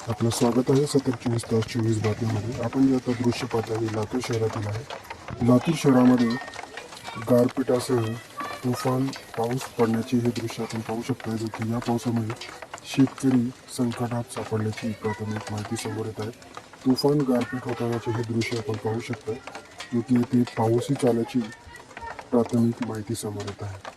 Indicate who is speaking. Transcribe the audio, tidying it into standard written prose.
Speaker 1: आपलं स्वागत आहे 7/24 तास 24 बातम्यांमध्ये। आपण जे आता दृश्य पाहता हे लातूर शहरातील आहे। लातूर शहरामध्ये गारपिटासह तुफान पाऊस पडण्याचे हे दृश्य आपण पाहू शकता, जो की या पावसामुळे शेतकरी संकटात सापडल्याची प्राथमिक माहिती समोर येत आहे। तुफान गारपीट होतानाचे हे दृश्य आपण पाहू शकता, जो की येथे पाऊसही चालल्याची प्राथमिक माहिती समोर येत आहे।